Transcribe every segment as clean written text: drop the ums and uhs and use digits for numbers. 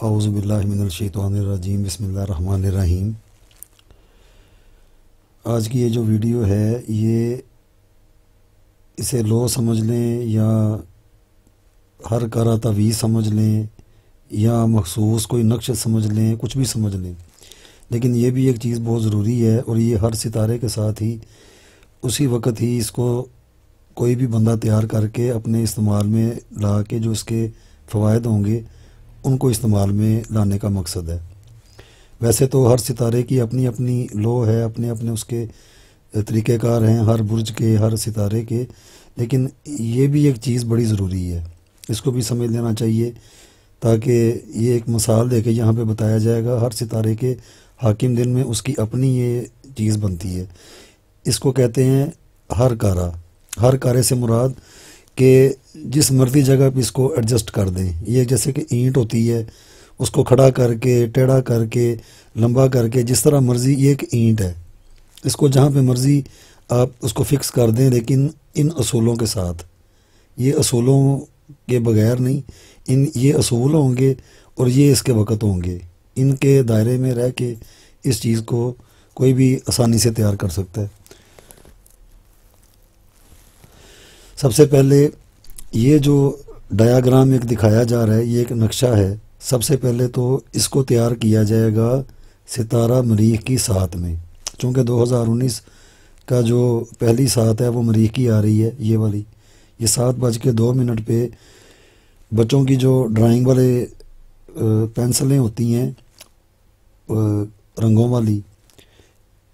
اعوذ باللہ من الشیطان الرجیم بسم اللہ الرحمن الرحیم۔ آج کی یہ جو ویڈیو ہے یہ اسے لو سمجھ لیں یا ہر کارا تعویذ سمجھ لیں یا مخصوص کوئی نقش سمجھ لیں، کچھ بھی سمجھ لیں، لیکن یہ بھی ایک چیز بہت ضروری ہے اور یہ ہر ستارے کے ساتھ ہی اسی وقت ہی اس کو کوئی بھی بندہ تیار کر کے اپنے استعمال میں لا کے جو اس کے فوائد ہوں گے ان کو استعمال میں لانے کا مقصد ہے۔ ویسے تو ہر ستارے کی اپنی اپنی لو ہے، اپنے اپنے اس کے طریقہ کار ہیں، ہر برج کے، ہر ستارے کے، لیکن یہ بھی ایک چیز بڑی ضروری ہے، اس کو بھی سمجھ لینا چاہیے تاکہ یہ ایک مثال دے کے یہاں پہ بتایا جائے گا۔ ہر ستارے کے حاکم دن میں اس کی اپنی یہ چیز بنتی ہے، اس کو کہتے ہیں ہر کارا۔ ہر کارے سے مراد کہ جس مرضی جگہ پہ اس کو ایڈجسٹ کر دیں، یہ جیسے کہ اینٹ ہوتی ہے، اس کو کھڑا کر کے، ٹیڑھا کر کے، لمبا کر کے، جس طرح مرضی، یہ ایک اینٹ ہے، اس کو جہاں پہ مرضی آپ اس کو فکس کر دیں، لیکن ان اصولوں کے ساتھ، یہ اصولوں کے بغیر نہیں، یہ اصول ہوں گے اور یہ اس کے وقت ہوں گے، ان کے دائرے میں رہ کے اس چیز کو کوئی بھی آسانی سے تیار کر سکتا ہے۔ سب سے پہلے یہ جو ڈایاگرام ایک دکھایا جا رہا ہے، یہ ایک نقشہ ہے۔ سب سے پہلے تو اس کو تیار کیا جائے گا ستارہ مریخ کی سات میں، چونکہ 2019 کا جو پہلی سات ہے وہ مریخ کی آ رہی ہے، یہ والی، یہ 7:02 پہ بچوں کی جو ڈرائنگ والے پینسلیں ہوتی ہیں رنگوں والی،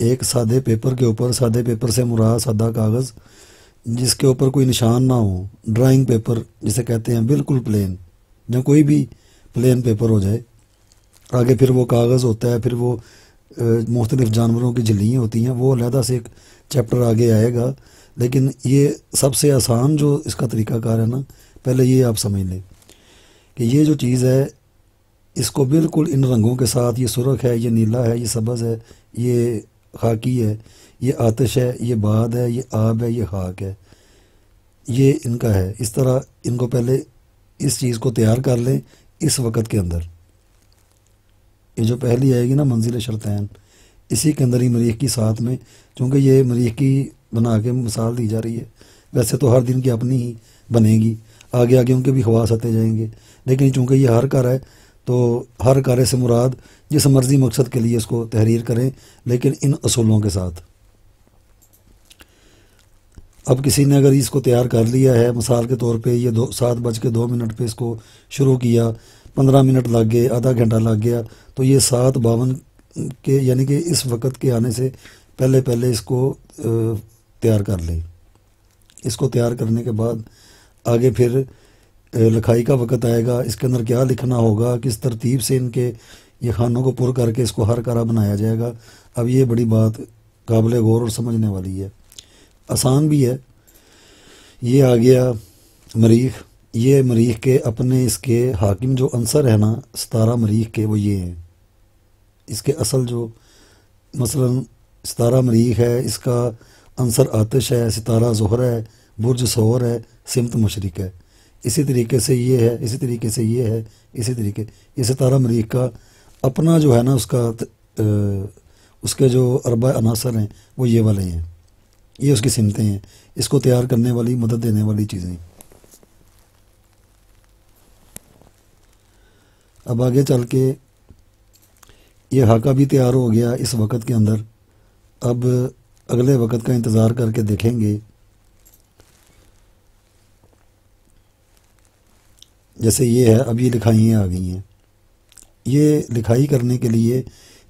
ایک سادے پیپر کے اوپر، سادے پیپر سے مراد سادہ کاغذ جس کے اوپر کوئی نشان نہ ہو، ڈرائنگ پیپر جسے کہتے ہیں، بالکل پلین، یا کوئی بھی پلین پیپر ہو جائے، آگے پھر وہ کاغذ ہوتا ہے، پھر وہ مختلف جانوروں کی جھلیاں ہوتی ہیں، وہ علیحدہ سے ایک چیپٹر آگے آئے گا، لیکن یہ سب سے آسان جو اس کا طریقہ کار ہے نا، پہلے یہ آپ سمجھ لیں کہ یہ جو چیز ہے اس کو بالکل ان رنگوں کے ساتھ، یہ سرخ ہے، یہ نیلا ہے، یہ سبز ہے، یہ خاکی ہے، یہ آتش ہے، یہ باد ہے، یہ آب ہے، یہ خاک ہے، یہ ان کا ہے۔ اس طرح ان کو پہلے اس چیز کو تیار کر لیں اس وقت کے اندر۔ یہ جو پہلی آئے گی نا منزل شرطین، اسی کے اندر ہی مریخ کی ساتھ میں، چونکہ یہ مریخ کی بنا کے مثال دی جا رہی ہے، ویسے تو ہر دن کی اپنی ہی بنے گی، آگے آگے ان کے بھی خواص آتے جائیں گے، لیکن چونکہ یہ ہر کار ہے تو ہر کارے سے مراد جس مرضی مقصد کے لیے اس کو تحریر کریں، لیکن ان اصولوں کے ساتھ۔ اب کسی نے اگر اس کو تیار کر لیا ہے، مثال کے طور پہ یہ 7:02 پہ اس کو شروع کیا، 15 منٹ لگ گئے، آدھا گھنٹہ لگ گیا، تو یہ 7:52 کے یعنی کہ اس وقت کے آنے سے پہلے اس کو تیار کر لیں۔ اس کو تیار کرنے کے بعد آگے پھر لکھائی کا وقت آئے گا، اس کے اندر کیا لکھنا ہوگا، کس ترتیب سے ان کے یہ خانوں کو پر کر کے اس کو ہر کارا بنایا جائے گا۔ اب یہ بڑی بات قابل غور اور سمجھنے والی ہے، آسان بھی ہے۔ یہ آ گیا مریخ، یہ مریخ کے اپنے اس کے حاکم جو عنصر ہے نا ستارہ مریخ کے، وہ یہ ہیں۔ اس کے اصل جو مثلا ستارہ مریخ ہے، اس کا عنصر آتش ہے، ستارہ زہرہ ہے، برج ثور ہے، سمت مشرق ہے، اسی طریقے سے یہ ہے، اسی طریقے سے یہ ہے، اسی طریقے یہ ستارہ مریخ کا اپنا جو ہے نا اس کے جو اربع عناصر ہیں وہ یہ والے ہیں، یہ اس کی سمتیں ہیں، اس کو تیار کرنے والی، مدد دینے والی چیزیں۔ اب آگے چل کے یہ خاکہ بھی تیار ہو گیا اس وقت کے اندر۔ اب اگلے وقت کا انتظار کر کے دیکھیں گے، جیسے یہ ہے، اب یہ لکھائیاں آ گئی ہیں۔ یہ لکھائی کرنے کے لیے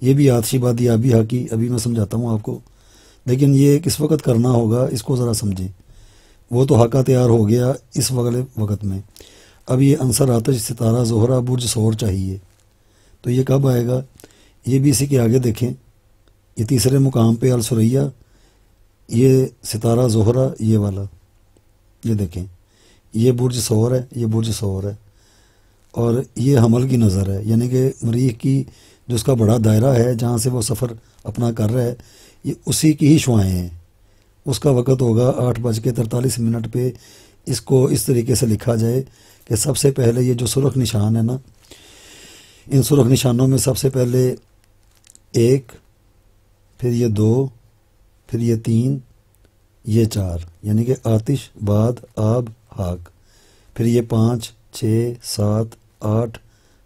یہ بھی آتشی بادی آبی حاکی، ابھی میں سمجھاتا ہوں آپ کو، لیکن یہ کس وقت کرنا ہوگا اس کو ذرا سمجھیں۔ وہ تو خاکہ تیار ہو گیا اس وقت میں، اب یہ عنصر آتش، ستارہ زہرہ، برج ثور چاہیے، تو یہ کب آئے گا؟ یہ بھی اسی کے آگے دیکھیں، یہ تیسرے مقام پہ السریہ، یہ ستارہ زہرہ، یہ والا، یہ دیکھیں، یہ برج ثور ہے، یہ برج ثور ہے، اور یہ حمل کی نظر ہے، یعنی کہ مریخ کی جو اس کا بڑا دائرہ ہے جہاں سے وہ سفر اپنا کر رہا ہے، یہ اسی کی ہی شعاعیں ہیں۔ اس کا وقت ہوگا 8:43 پہ۔ اس کو اس طریقے سے لکھا جائے کہ سب سے پہلے یہ جو سرخ نشان ہے نا، ان سرخ نشانوں میں سب سے پہلے 1، پھر یہ 2، پھر یہ 3، یہ 4، یعنی کہ آتش، باد، آب، ہاک، پھر یہ 5، 6، 7، 8،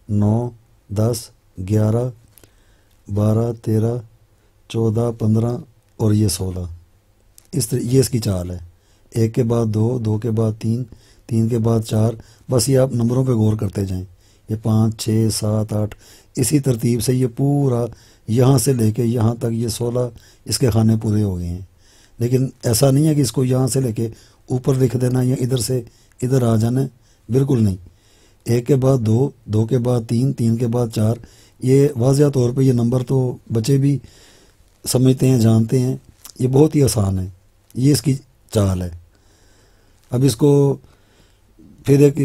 9، 10، 11، 12، 13، 14، 15 اور یہ 16۔ یہ اس کی چال ہے، 1 کے بعد 2، 2 کے بعد 3، 3 کے بعد 4۔ بس یہ آپ نمبروں پہ غور کرتے جائیں، یہ 5، 6، 7، 8، اسی ترتیب سے یہ پورا یہاں سے لے کے یہاں تک یہ 16 اس کے خانے پورے ہو گئے ہیں۔ لیکن ایسا نہیں ہے کہ اس کو یہاں سے لے کے اوپر لکھ دینا یا ادھر سے ادھر آ جانا ہے، بالکل نہیں۔ 1 کے بعد 2، 2 کے بعد 3، 3 کے بعد 4، یہ واضح طور پہ یہ نمبر تو بچے بھی سمجھتے ہیں، جانتے ہیں، یہ بہت ہی آسان ہے، یہ اس کی چال ہے۔ اب اس کو پھر ایک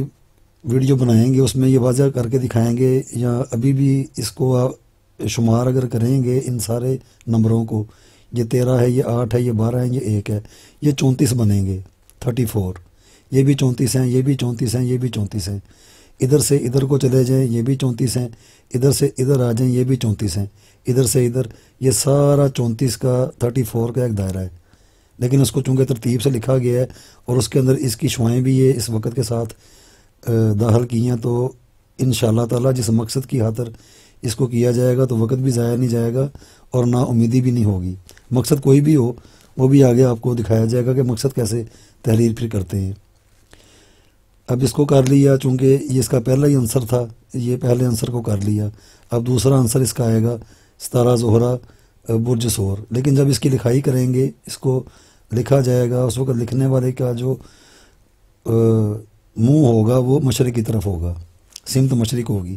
ویڈیو بنائیں گے، اس میں یہ واضح کر کے دکھائیں گے، یا ابھی بھی اس کو آپ شمار اگر کریں گے ان سارے نمبروں کو، یہ 13 ہے، یہ 8 ہے، یہ 12 ہے، یہ 1 ہے، یہ 34 بنیں گے، 34۔ یہ بھی 34 ہیں، یہ بھی 34 ہیں، یہ بھی 34 ہیں۔ ادھر سے ادھر کو چلے جائیں، یہ بھی 34 ہیں، ادھر سے ادھر آ جائیں، یہ بھی 34 ہیں، ادھر سے ادھر، یہ سارا 34 کا 34 کا ایک دائرہ ہے۔ لیکن اس کو چونکہ ترتیب سے لکھا گیا ہے اور اس کے اندر اس کی شعائیں بھی یہ اس وقت کے ساتھ داخل کی ہیں، تو انشاءاللہ تعالی جس مقصد کی خاطر اس کو کیا جائے گا تو وقت بھی ضائع نہیں جائے گا اور نا امیدی بھی نہیں ہوگی۔ مقصد کوئی بھی ہو وہ بھی آگے آپ کو دکھایا جائے گا کہ مقصد کیسے تحریر پھر کرتے ہیں۔ اب اس کو کر لیا، چونکہ یہ اس کا پہلا ہی عنصر تھا، یہ پہلے عنصر کو کر لیا۔ اب دوسرا عنصر اس کا آئے گا ستارہ زہرہ برج ثور۔ لیکن جب اس کی لکھائی کریں گے، اس کو لکھا جائے گا، اس وقت لکھنے والے کا جو منہ ہوگا وہ مشرق کی طرف ہوگا، سمت مشرق ہوگی،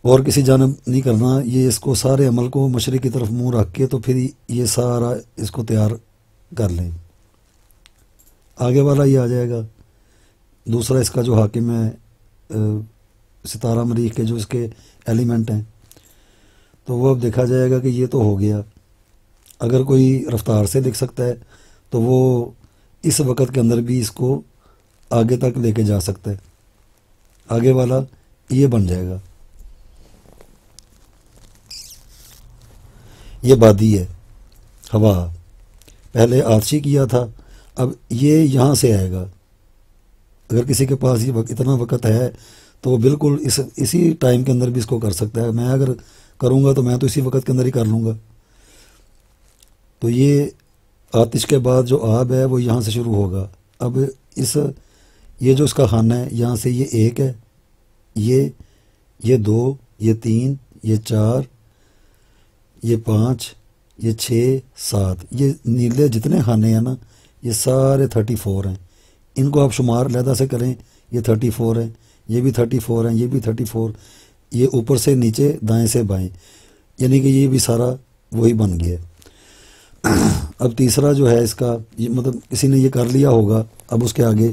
اور کسی جانب نہیں کرنا۔ یہ اس کو سارے عمل کو مشرق کی طرف منہ رکھ کے تو پھر یہ سارا اس کو تیار کر لیں۔ آگے والا یہ آ جائے گا دوسرا، اس کا جو حاکم ہے ستارہ مریخ کے جو اس کے ایلیمنٹ ہیں، تو وہ اب دیکھا جائے گا کہ یہ تو ہو گیا۔ اگر کوئی رفتار سے لکھ سکتا ہے تو وہ اس وقت کے اندر بھی اس کو آگے تک لے کے جا سکتا ہے۔ آگے والا یہ بن جائے گا، یہ بادی ہے، ہوا، پہلے آتشی کیا تھا، اب یہ یہاں سے آئے گا۔ اگر کسی کے پاس یہ اتنا وقت ہے تو وہ بالکل اسی ٹائم کے اندر بھی اس کو کر سکتا ہے۔ میں اگر کروں گا تو میں تو اسی وقت کے اندر ہی کر لوں گا۔ تو یہ آتش کے بعد جو آب ہے وہ یہاں سے شروع ہوگا۔ اب یہ جو اس کا خانہ ہے، یہاں سے یہ 1 ہے، یہ 2، یہ 3، یہ 4، یہ 5، یہ 6، 7، یہ نیلے جتنے خانے ہیں نا یہ سارے 34 ہیں۔ ان کو آپ شمار علیحدہ سے کریں، یہ 34 ہیں، یہ بھی 34 ہیں، یہ بھی 34، یہ اوپر سے نیچے دائیں سے بائیں، یعنی کہ یہ بھی سارا وہی بن گیا۔ اب تیسرا جو ہے اس کا، یہ مطلب کسی نے یہ کر لیا ہوگا، اب اس کے آگے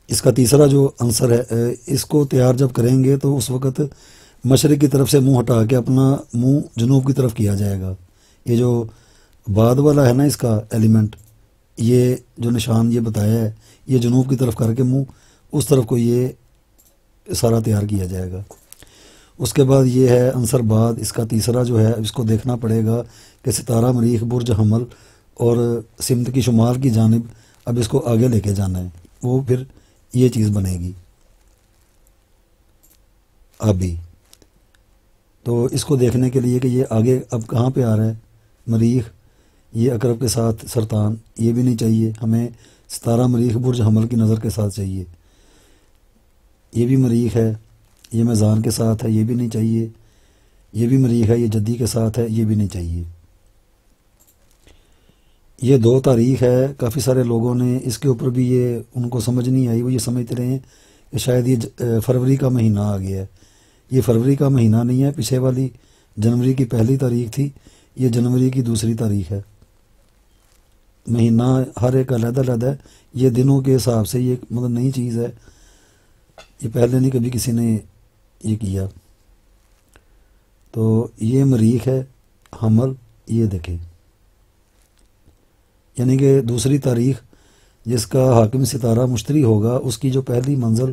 اس کا تیسرا جو عنصر ہے، اس کو تیار جب کریں گے تو اس وقت مشرق کی طرف سے منہ ہٹا کے اپنا منہ جنوب کی طرف کیا جائے گا۔ یہ جو بعد والا ہے نا اس کا ایلیمنٹ، یہ جو نشان یہ بتایا ہے، یہ جنوب کی طرف کر کے منہ اس طرف کو یہ سارا تیار کیا جائے گا۔ اس کے بعد یہ ہے عنصر بعد، اس کا تیسرا جو ہے، اس کو دیکھنا پڑے گا کہ ستارہ مریخ برج حمل اور سمت کی شمال کی جانب اب اس کو آگے لے کے جانا ہے، وہ پھر یہ چیز بنے گی آبی۔ تو اس کو دیکھنے کے لیے کہ یہ آگے اب کہاں پہ آ رہا ہے، مریخ، یہ عقرب کے ساتھ سرطان، یہ بھی نہیں چاہیے ہمیں، ستارہ مریخ برج حمل کی نظر کے ساتھ چاہیے۔ یہ بھی مریخ ہے، یہ میزان کے ساتھ ہے، یہ بھی نہیں چاہیے۔ یہ بھی مریخ ہے، یہ جدی کے ساتھ ہے، یہ بھی نہیں چاہیے۔ یہ 2 تاریخ ہے، کافی سارے لوگوں نے اس کے اوپر بھی یہ ان کو سمجھ نہیں آئی، وہ یہ سمجھتے رہے ہیں کہ شاید یہ فروری کا مہینہ آ گیا ہے۔ یہ فروری کا مہینہ نہیں ہے، پیچھے والی جنوری کی پہلی تاریخ تھی، یہ جنوری کی دوسری تاریخ ہے۔ مہینہ ہر ایک علیحدہ علیحدہ ہے، یہ دنوں کے حساب سے یہ مطلب نئی چیز ہے، یہ پہلے نہیں کبھی کسی نے یہ کیا۔ تو یہ مریخ ہے، حمل، یہ دیکھیں، یعنی کہ دوسری تاریخ جس کا حاکم ستارہ مشتری ہوگا، اس کی جو پہلی منزل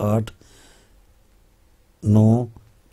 8, 9,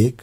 1,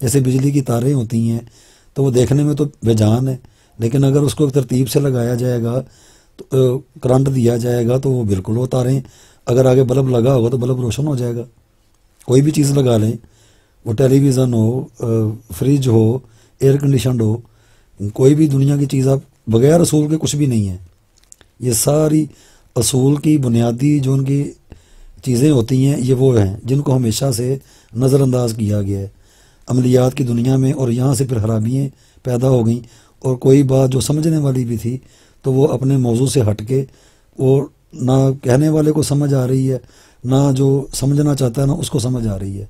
جیسے بجلی کی تاریں ہوتی ہیں تو وہ دیکھنے میں تو بے جان ہے، لیکن اگر اس کو ایک ترتیب سے لگایا جائے گا تو کرنٹ دیا جائے گا تو وہ بالکل وہ تاریں، اگر آگے بلب لگا ہوگا تو بلب روشن ہو جائے گا۔ کوئی بھی چیز لگا لیں، وہ ٹیلی ویژن ہو، فریج ہو، ایئر کنڈیشنڈ ہو، کوئی بھی دنیا کی چیز آپ بغیر اصول کے کچھ بھی نہیں ہے۔ یہ ساری اصول کی بنیادی جو ان کی چیزیں ہوتی ہیں یہ وہ ہیں جن کو ہمیشہ سے نظر انداز کیا گیا ہے عملیات کی دنیا میں، اور یہاں سے پھر خرابیاں پیدا ہو گئیں، اور کوئی بات جو سمجھنے والی بھی تھی تو وہ اپنے موضوع سے ہٹ کے وہ نہ کہنے والے کو سمجھ آ رہی ہے، نہ جو سمجھنا چاہتا ہے نا اس کو سمجھ آ رہی ہے۔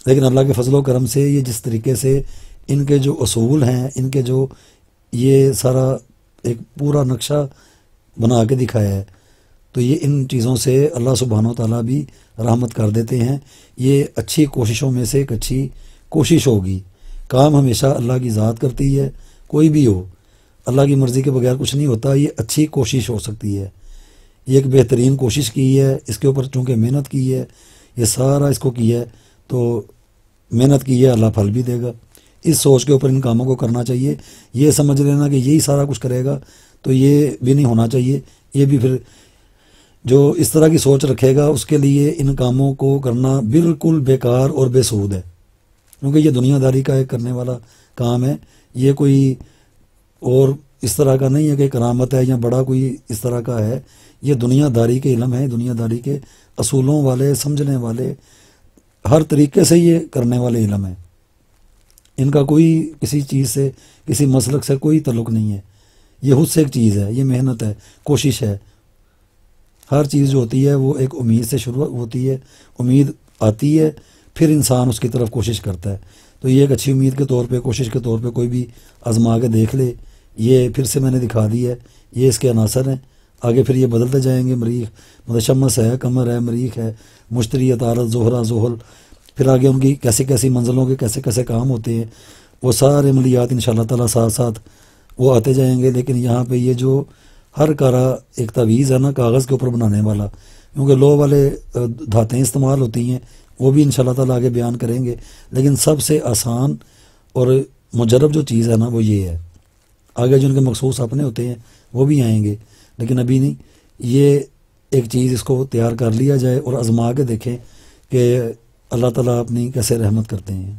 لیکن اللہ کے فضل و کرم سے یہ جس طریقے سے ان کے جو اصول ہیں، ان کے جو یہ سارا ایک پورا نقشہ بنا کے دکھایا ہے، تو یہ ان چیزوں سے اللہ سبحانہ و تعالیٰ بھی رحمت کر دیتے ہیں۔ یہ اچھی کوششوں میں سے ایک اچھی کوشش ہوگی۔ کام ہمیشہ اللہ کی ذات کرتی ہے، کوئی بھی ہو، اللہ کی مرضی کے بغیر کچھ نہیں ہوتا۔ یہ اچھی کوشش ہو سکتی ہے، یہ ایک بہترین کوشش کی ہے، اس کے اوپر چونکہ محنت کی ہے، یہ سارا اس کو کیا ہے تو محنت کی ہے، اللہ پھل بھی دے گا۔ اس سوچ کے اوپر ان کاموں کو کرنا چاہیے۔ یہ سمجھ لینا کہ یہی سارا کچھ کرے گا تو یہ بھی نہیں ہونا چاہیے۔ یہ بھی پھر جو اس طرح کی سوچ رکھے گا اس کے لیے ان کاموں کو کرنا بالکل بیکار اور بے سود ہے، کیونکہ یہ دنیا داری کا ایک کرنے والا کام ہے۔ یہ کوئی اور اس طرح کا نہیں ہے کہ کرامت ہے یا بڑا کوئی اس طرح کا ہے، یہ دنیا داری کے علم ہے، دنیا داری کے اصولوں والے، سمجھنے والے، ہر طریقے سے یہ کرنے والے علم ہیں۔ ان کا کوئی کسی چیز سے، کسی مسلک سے کوئی تعلق نہیں ہے۔ یہ خود سے ایک چیز ہے، یہ محنت ہے، کوشش ہے۔ ہر چیز جو ہوتی ہے وہ ایک امید سے شروع ہوتی ہے، امید آتی ہے پھر انسان اس کی طرف کوشش کرتا ہے۔ تو یہ ایک اچھی امید کے طور پہ، کوشش کے طور پہ کوئی بھی آزما کے دیکھ لے۔ یہ پھر سے میں نے دکھا دی ہے، یہ اس کے عناصر ہیں، آگے پھر یہ بدلتے جائیں گے۔ مریخ مطلب شمس ہے، قمر ہے، مریخ ہے، مشتری، عطارد، زہرہ، زحل، پھر آگے ان کی کیسے کیسی منزلوں کے کیسے کیسے کام ہوتے ہیں، وہ سارے عملیات انشاءاللہ تعالیٰ ساتھ ساتھ وہ آتے جائیں گے۔ لیکن یہاں پہ یہ جو ہر کارا ایک تعویذ ہے نا کاغذ کے اوپر بنانے والا، کیونکہ لو والے دھاتیں استعمال ہوتی ہیں، وہ بھی انشاءاللہ تعالیٰ آگے بیان کریں گے۔ لیکن سب سے آسان اور مجرب جو چیز ہے نا وہ یہ ہے۔ آگے جو ان کے مخصوص اپنے ہوتے ہیں وہ بھی آئیں گے، لیکن ابھی نہیں۔ یہ ایک چیز اس کو تیار کر لیا جائے اور آزما کے دیکھیں کہ اللہ تعالیٰ اپنی کیسے رحمت کرتے ہیں۔